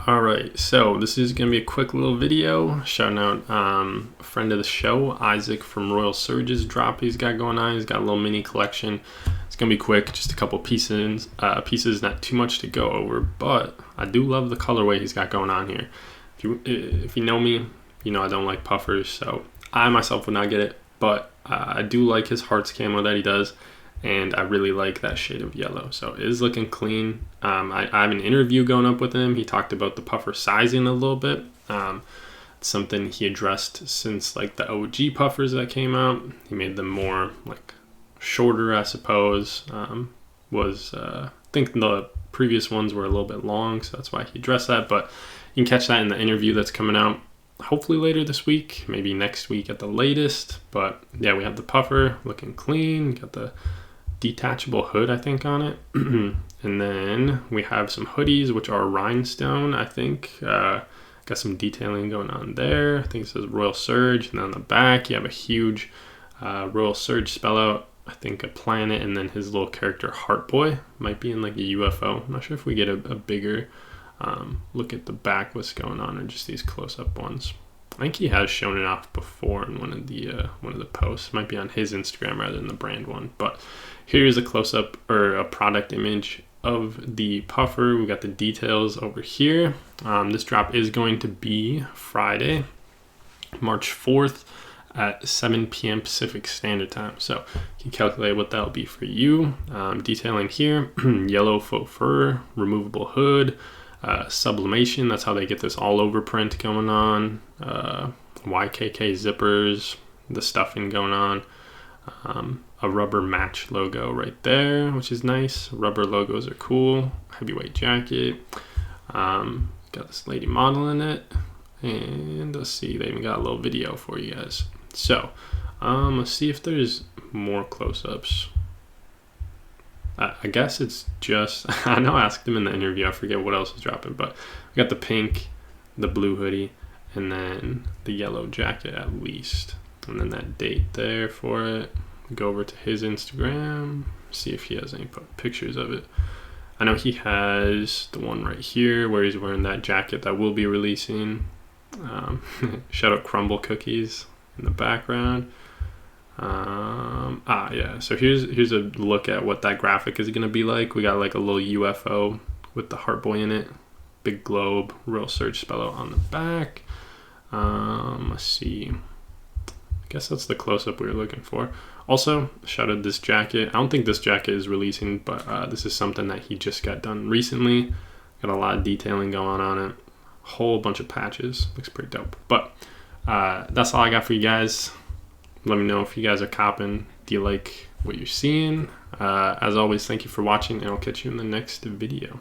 All right, so this is gonna be a quick little video shouting out a friend of the show, Isaac from Royal Surge's drop he's got going on. He's got a little mini collection. It's gonna be quick, just a couple pieces, not too much to go over, but I do love the colorway he's got going on here. If you know me, you know I don't like puffers, so I myself would not get it, but I do like his hearts camo that he does. And I really like that shade of yellow, so it is looking clean. I have an interview going up with him. He talked about the puffer sizing a little bit. It's something he addressed since like the OG puffers that came out. He made them more like shorter, I suppose. I think the previous ones were a little bit long, so that's why he addressed that. But you can catch that in the interview that's coming out hopefully later this week, maybe next week at the latest. But yeah, we have the puffer looking clean. Got the detachable hood, I think, on it. And then we have some hoodies, which are rhinestone, I think. Got some detailing going on there. I think it says Royal Surge. And then on the back, you have a huge Royal Surge spell out. I think a planet, and then his little character Heartboy might be in like a UFO. I'm not sure if we get a bigger look at the back, what's going on, or just these close-up ones. I think he has shown it off before in one of the posts. Might be on his Instagram rather than the brand one. But here's a close-up or a product image of the puffer. We got the details over here. This drop is going to be Friday, March 4th at 7 p.m. Pacific Standard Time. So you can calculate what that'll be for you. Detailing here, yellow faux fur, removable hood, sublimation, that's how they get this all over print going on. YKK zippers, the stuffing going on. A rubber match logo right there, which is nice. Rubber logos are cool. Heavyweight jacket. Got this lady model in it. And let's see, they even got a little video for you guys. So let's see if there's more close-ups. I guess it's just, I know I asked him in the interview, I forget what else is dropping, but we got the pink, the blue hoodie, and then the yellow jacket at least. And then that date there for it. Go over to his Instagram, see if he has any pictures of it. I know he has the one right here where he's wearing that jacket that we'll be releasing. Shout out Crumble Cookies in the background. Yeah, so here's a look at what that graphic is going to be like. We got like a little UFO with the Heartboy in it, big globe, Royal Surge spell out on the back. Let's see, I guess that's the close-up we were looking for. Also, shout out this jacket. I don't think this jacket is releasing, but this is something that he just got done recently. Got a lot of detailing going on it, whole bunch of patches, looks pretty dope. But that's all I got for you guys. Let me know if you guys are copping. Do you like what you're seeing? As always, thank you for watching, and I'll catch you in the next video.